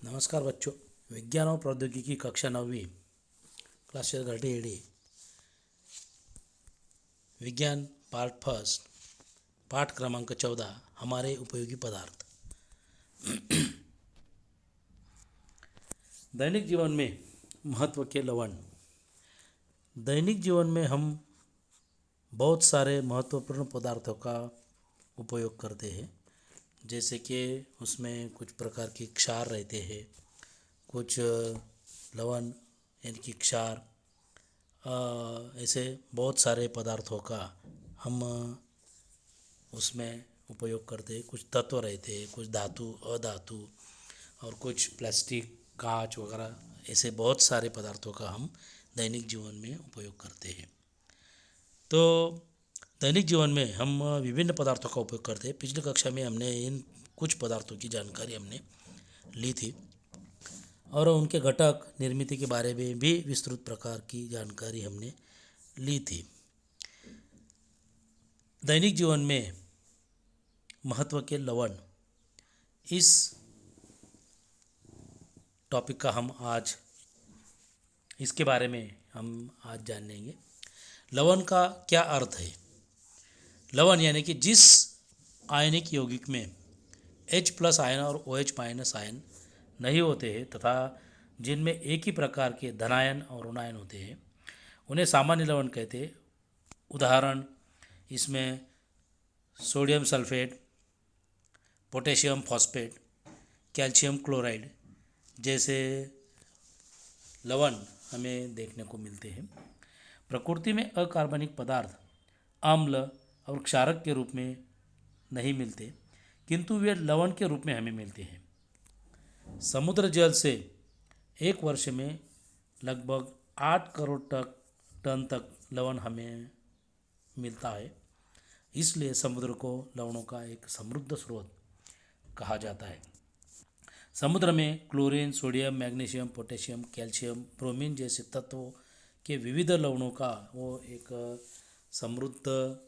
नमस्कार बच्चों। विज्ञान और प्रौद्योगिकी कक्षा 9वीं क्लास घंटे एडी विज्ञान पार्ट फर्स्ट पाठ क्रमांक 14 हमारे उपयोगी पदार्थ। दैनिक जीवन में महत्व के लवण। दैनिक जीवन में हम बहुत सारे महत्वपूर्ण पदार्थों का उपयोग करते हैं, जैसे कि उसमें कुछ प्रकार के क्षार रहते हैं, कुछ लवण यानी कि क्षार, ऐसे बहुत सारे पदार्थों का हम उसमें उपयोग करते हैं। कुछ तत्व रहते हैं, कुछ धातु अधातु और कुछ प्लास्टिक कांच वगैरह, ऐसे बहुत सारे पदार्थों का हम दैनिक जीवन में उपयोग करते हैं। तो दैनिक जीवन में हम विभिन्न पदार्थों का उपयोग करते हैं। पिछली कक्षा में हमने इन कुछ पदार्थों की जानकारी हमने ली थी और उनके घटक निर्मिति के बारे में भी विस्तृत प्रकार की जानकारी हमने ली थी। दैनिक जीवन में महत्व के लवण, इस टॉपिक का हम आज इसके बारे में हम आज जान लेंगे। लवण का क्या अर्थ है? लवण यानी कि जिस आयनिक यौगिक में H+ आयन और OH- आयन नहीं होते हैं तथा जिनमें एक ही प्रकार के धनायन और ऋणायन होते हैं, उन्हें सामान्य लवण कहते हैं। उदाहरण इसमें sodium sulphate, potassium phosphate, calcium chloride जैसे लवण हमें देखने को मिलते हैं। प्रकृति में अकार्बनिक पदार्थ अम्ल और क्षारक के रूप में नहीं मिलते, किंतु वे लवण के रूप में हमें मिलते हैं। समुद्र जल से एक वर्ष में लगभग 8 करोड़ टन तक लवण हमें मिलता है। इसलिए समुद्र को लवणों का एक समृद्ध स्रोत कहा जाता है। समुद्र में chlorine, sodium, magnesium, potassium, calcium, bromine जैसे तत्वों के विविध लवणों का वो एक समृद्ध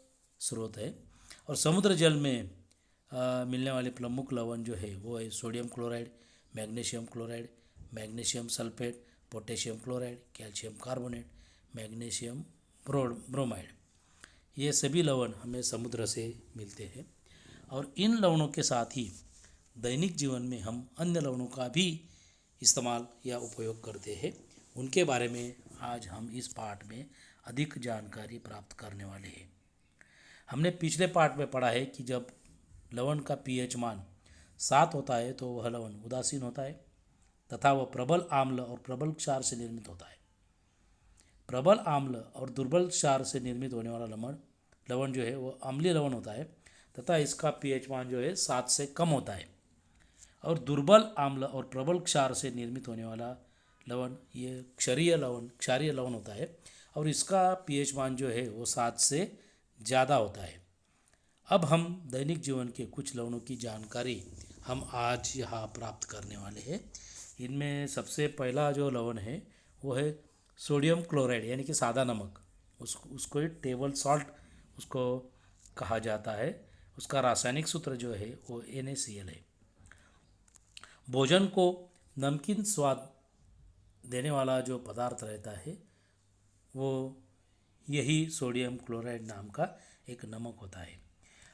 स्रोत है। और समुद्र जल में मिलने वाले प्रमुख लवण जो है वो है sodium chloride, magnesium chloride, magnesium sulphate, potassium chloride, calcium carbonate, magnesium bromide. ये सभी लवण हमें समुद्र से मिलते हैं। और इन लवणों के साथ ही दैनिक जीवन में हम अन्य लवणों का भी इस्तेमाल या उपयोग करते हैं। उनके बारे में आज हम इस पाठ में अधिक जानकारी प्राप्त करने वाले हैं। हमने पिछले पाठ में पढ़ा है कि जब लवण का pH मान 7 होता है तो वह लवण उदासीन होता है तथा वह प्रबल आम्ल और प्रबल क्षार से निर्मित होता है। प्रबल आम्ल और दुर्बल क्षार से निर्मित होने वाला लवण जो है वो अम्लीय लवण होता है तथा इसका pH मान जो है 7 से कम होता है। और दुर्बल आम्ल और प्रबल क्षार से निर्मित होने वाला लवण ये क्षारीय लवण होता है और इसका pH मान जो है वो 7 से ज़्यादा होता है। अब हम दैनिक जीवन के कुछ लवणों की जानकारी हम आज यहाँ प्राप्त करने वाले हैं। इनमें सबसे पहला जो लवण है वो है सोडियम क्लोराइड यानी कि सादा नमक। उसको टेबल सॉल्ट उसको कहा जाता है। उसका रासायनिक सूत्र जो है वो NaCl है। भोजन को नमकीन स्वाद देने वाला जो पदार्थ रहता है वो यही सोडियम क्लोराइड नाम का एक नमक होता है।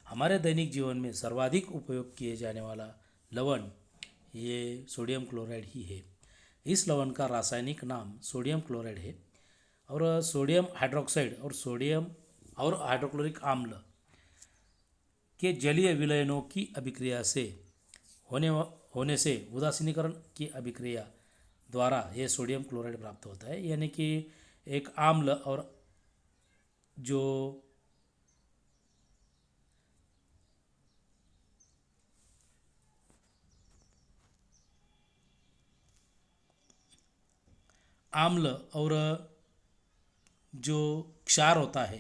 हमारे दैनिक जीवन में सर्वाधिक उपयोग किए जाने वाला लवण ये सोडियम क्लोराइड ही है। इस लवण का रासायनिक नाम सोडियम क्लोराइड है और सोडियम हाइड्रोक्साइड और सोडियम और हाइड्रोक्लोरिक आम्ल के जलीय विलयनों की अभिक्रिया से होने से उदासीनीकरण की अभिक्रिया द्वारा ये सोडियम क्लोराइड प्राप्त होता है। यानी कि एक आम्ल और जो आम्ल और जो क्षार होता है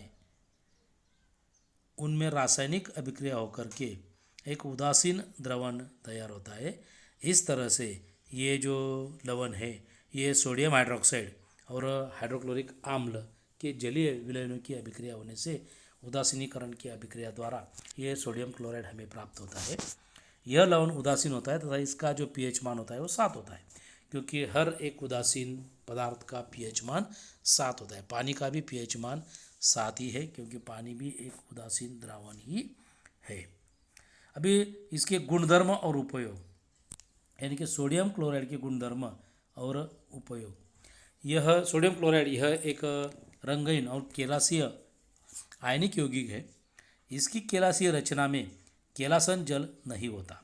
उनमें रासायनिक अभिक्रिया होकर के एक उदासीन द्रवण तैयार होता है। इस तरह से ये जो लवण है ये सोडियम हाइड्रोक्साइड और हाइड्रोक्लोरिक आम्ल के जलीय विलयनों की अभिक्रिया होने से उदासीनीकरण की अभिक्रिया द्वारा ये सोडियम क्लोराइड हमें प्राप्त होता है। यह लवण उदासीन होता है तथा इसका जो पीएच मान होता है वो 7 होता है, क्योंकि हर एक उदासीन पदार्थ का पीएच मान 7 होता है। पानी का भी पीएच मान 7 ही है, क्योंकि पानी भी एक उदासीन द्रावण ही है। अभी इसके गुणधर्म और उपयोग, यानी कि सोडियम क्लोराइड के गुणधर्म और उपयोग। यह सोडियम क्लोराइड यह एक रंगहीन और केलासीय आयनिक यौगिक है। इसकी केलासीय रचना में केलासन जल नहीं होता।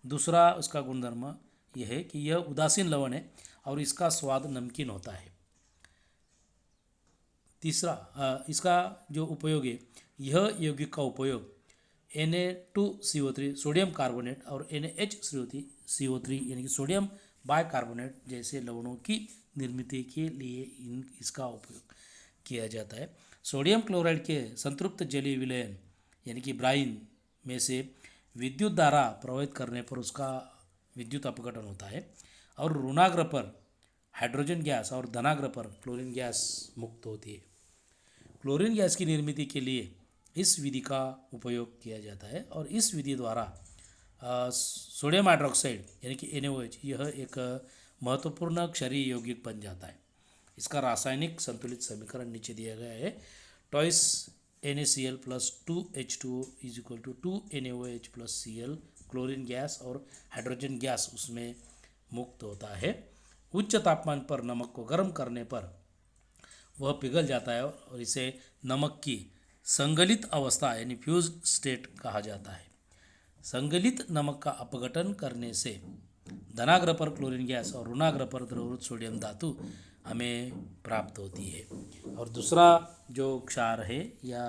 दूसरा उसका गुणधर्म यह है कि यह उदासीन लवण है और इसका स्वाद नमकीन होता है। तीसरा इसका जो उपयोग है, यह यौगिक का उपयोग Na2CO3 सोडियम कार्बोनेट और NaHCO3 यानी कि सोडियम बाइकार्बोनेट जैसे लवणों की निर्मित के लिए इसका उपयोग किया जाता है। सोडियम क्लोराइड के संतृप्त जलीय विलयन यानी कि ब्राइन में से विद्युत धारा प्रवाहित करने पर उसका विद्युत अपघटन होता है और ऋणाग्र पर हाइड्रोजन गैस और धनाग्र पर क्लोरीन गैस मुक्त होती है। क्लोरीन गैस की निर्मित के लिए इस विधि का उपयोग किया जाता है और इस विधि द्वारा सोडियम हाइड्रोक्साइड यानी कि NaOH यह एक महत्वपूर्ण क्षारीय यौगिक बन जाता है। इसका रासायनिक संतुलित समीकरण नीचे दिया गया है। टॉइस NaCl plus 2H2O is equal to 2 NaOH plus Cl, chlorine gas और हाइड्रोजन गैस उसमें मुक्त होता है। उच्च तापमान पर नमक को गर्म करने पर वह पिघल जाता है और इसे नमक की संगलित अवस्था यानी फ्यूज स्टेट कहा जाता है। संगलित नमक का अपघटन करने से धनाग्र पर क्लोरीन गैस और ऋणाग्र पर द्रवरूप सोडियम धातु हमें प्राप्त होती है। और दूसरा जो क्षार है या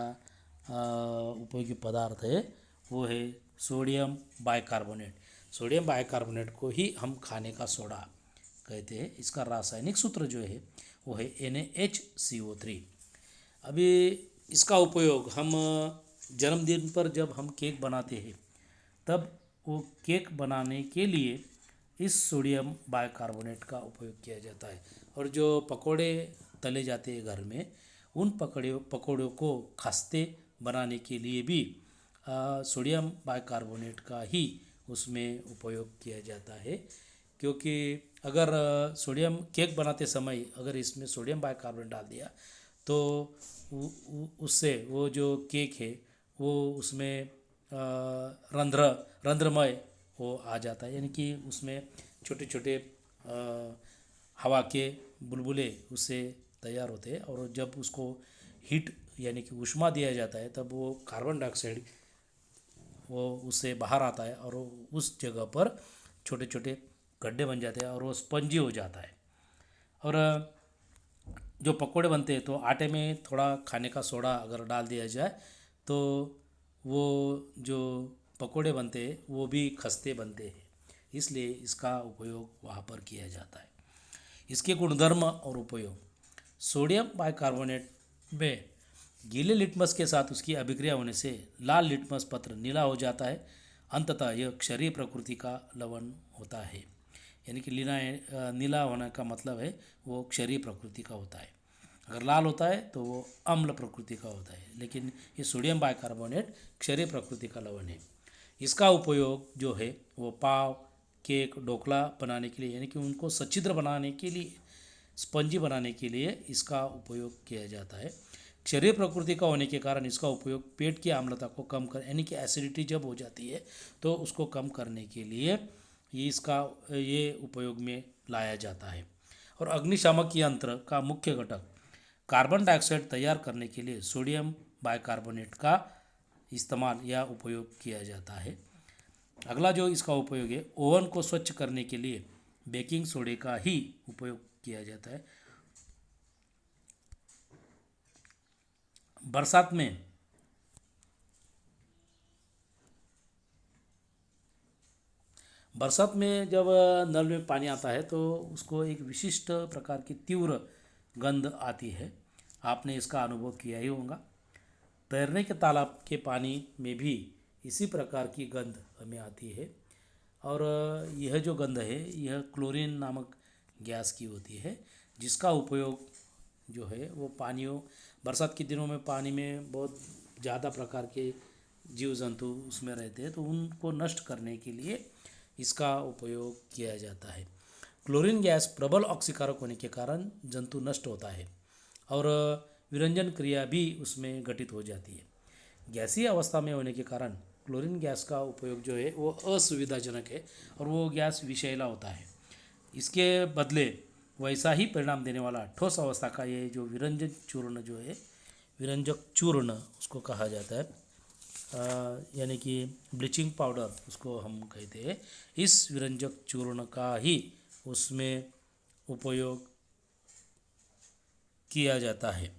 उपयोगी पदार्थ है वो है सोडियम बाइकार्बोनेट। सोडियम बाइकार्बोनेट को ही हम खाने का सोडा कहते हैं। इसका रासायनिक सूत्र जो है वो है NaHCO3। अभी इसका उपयोग हम जन्मदिन पर जब हम केक बनाते हैं तब वो केक बनाने के लिए इस सोडियम बाइकार्बोनेट का उपयोग किया जाता है। और जो पकोड़े तले जाते हैं घर में, उन पकोड़ों को खस्ते बनाने के लिए भी सोडियम बाइकार्बोनेट का ही उसमें उपयोग किया जाता है। क्योंकि अगर सोडियम केक बनाते समय अगर इसमें सोडियम बाइकार्बोनेट डाल दिया तो उससे वो जो केक है वो उसमें रंध्रमय हो आ जाता है, यानी कि उसमें छोटे छोटे हवा के बुलबुले उससे तैयार होते हैं। और जब उसको हीट यानी कि ऊष्मा दिया जाता है तब वो कार्बन डाइऑक्साइड वो उससे बाहर आता है और उस जगह पर छोटे छोटे गड्ढे बन जाते हैं और वो स्पंजी हो जाता है। और जो पकोड़े बनते हैं तो आटे में थोड़ा खाने का सोडा अगर डाल दिया जाए तो वो जो पकोड़े बनते हैं वो भी खस्ते बनते हैं, इसलिए इसका उपयोग वहाँ पर किया जाता है। इसके गुणधर्म और उपयोग, सोडियम बाइकार्बोनेट में गीले लिटमस के साथ उसकी अभिक्रिया होने से लाल लिटमस पत्र नीला हो जाता है। अंततः यह क्षारीय प्रकृति का लवण होता है, यानी कि नीला होने का मतलब है वो क्षारीय प्रकृति का होता है। अगर लाल होता है तो वो अम्ल प्रकृति का होता है, लेकिन ये सोडियम बाइकार्बोनेट क्षारीय प्रकृति का लवण है। इसका उपयोग जो है वो पाव, केक, ढोकला बनाने के लिए यानी कि उनको सच्छिद्र बनाने के लिए, स्पंजी बनाने के लिए इसका उपयोग किया जाता है। क्षारीय प्रकृति का होने के कारण इसका उपयोग पेट की आम्लता को कम कर यानी कि एसिडिटी जब हो जाती है तो उसको कम करने के लिए ये उपयोग में लाया जाता है। और अग्निशामक यंत्र का मुख्य घटक कार्बन डाइऑक्साइड तैयार करने के लिए सोडियम बाइकार्बोनेट का इस्तेमाल या उपयोग किया जाता है। अगला जो इसका उपयोग है, ओवन को स्वच्छ करने के लिए बेकिंग सोडे का ही उपयोग किया जाता है। बरसात में जब नल में पानी आता है तो उसको एक विशिष्ट प्रकार की तीव्र गंध आती है। आपने इसका अनुभव किया ही होगा। तैरने के तालाब के पानी में भी इसी प्रकार की गंध हमें आती है। और यह जो गंध है यह क्लोरीन नामक गैस की होती है, जिसका उपयोग जो है वो बरसात के दिनों में पानी में बहुत ज़्यादा प्रकार के जीव जंतु उसमें रहते हैं, तो उनको नष्ट करने के लिए इसका उपयोग किया जाता है। क्लोरीन गैस प्रबल ऑक्सीकारक होने के कारण जंतु नष्ट होता है और विरंजन क्रिया भी उसमें घटित हो जाती है। गैसीय अवस्था में होने के कारण क्लोरीन गैस का उपयोग जो है वो असुविधाजनक है और वो गैस विषैला होता है। इसके बदले वैसा ही परिणाम देने वाला ठोस अवस्था का ये जो विरंजन चूर्ण जो है, विरंजक चूर्ण उसको कहा जाता है, यानी कि ब्लीचिंग पाउडर उसको हम कहते हैं। इस विरंजक चूर्ण का ही उसमें उपयोग किया जाता है।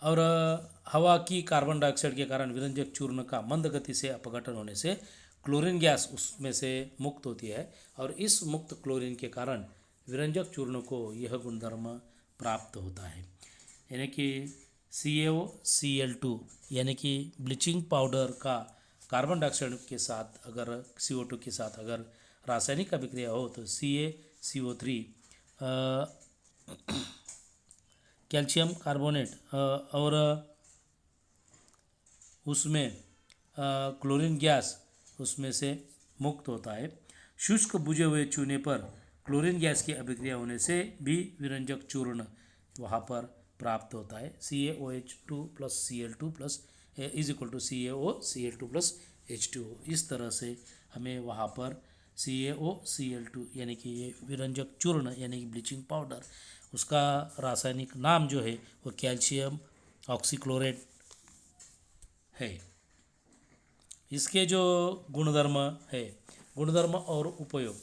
और हवा की कार्बन डाइऑक्साइड के कारण विरंजक चूर्ण का मंद गति से अपघटन होने से क्लोरीन गैस उसमें से मुक्त होती है और इस मुक्त क्लोरीन के कारण विरंजक चूर्ण को यह गुणधर्म प्राप्त होता है, यानी कि CaOCl2 यानी कि ब्लीचिंग पाउडर का कार्बन डाइऑक्साइड के साथ अगर CO2 के साथ अगर रासायनिक अभिक्रिया हो तो CaCO3 कैल्शियम कार्बोनेट और उसमें क्लोरीन गैस उसमें से मुक्त होता है। शुष्क बुझे हुए चूने पर क्लोरीन गैस की अभिक्रिया होने से भी विरंजक चूर्ण वहाँ पर प्राप्त होता है। CaOH2 plus Cl2 plus is equal to CaOCl2 plus H2O। इस तरह से हमें वहाँ पर CaOCl2 यानी कि ये विरंजक चूर्ण यानी कि ब्लीचिंग पाउडर, उसका रासायनिक नाम जो है वो कैल्शियम ऑक्सीक्लोरेट है। इसके जो गुणधर्म है, गुणधर्म और उपयोग,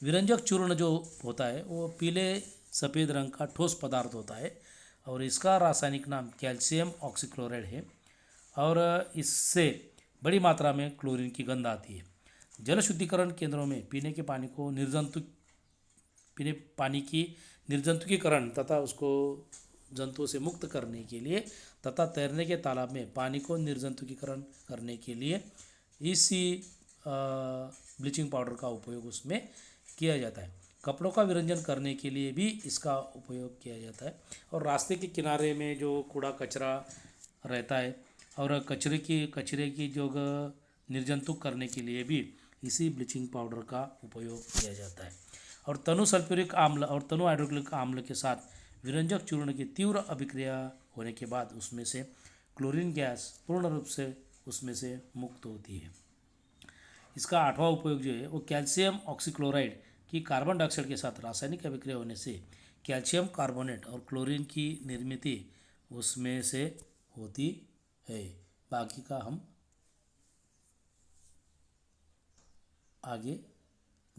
विरंजक चूर्ण जो होता है वो पीले सफ़ेद रंग का ठोस पदार्थ होता है और इसका रासायनिक नाम कैल्शियम ऑक्सीक्लोराइड है और इससे बड़ी मात्रा में क्लोरीन की गंध आती है। जल शुद्धिकरण केंद्रों में पीने पानी की निर्जंतुकीकरण तथा उसको जंतुओं से मुक्त करने के लिए तथा तैरने के तालाब में पानी को निर्जंतुकीकरण करने के लिए इसी ब्लीचिंग पाउडर का उपयोग उसमें किया जाता है। कपड़ों का विरंजन करने के लिए भी इसका उपयोग किया जाता है और रास्ते के किनारे में जो कूड़ा कचरा रहता है और कचरे की जो निर्जंतुक करने के लिए भी इसी ब्लीचिंग पाउडर का उपयोग किया जाता है। और तनु सल्फ्यूरिक अम्ल और तनु हाइड्रोक्लोरिक अम्ल के साथ विरंजक चूर्ण की तीव्र अभिक्रिया होने के बाद उसमें से क्लोरीन गैस पूर्ण रूप से उसमें से मुक्त होती है। इसका 8वां उपयोग जो है वो कैल्शियम ऑक्सीक्लोराइड की कार्बन डाइऑक्साइड के साथ रासायनिक अभिक्रिया होने से कैल्शियम कार्बोनेट और क्लोरीन की निर्मित उसमें से होती है। बाकी का हम आगे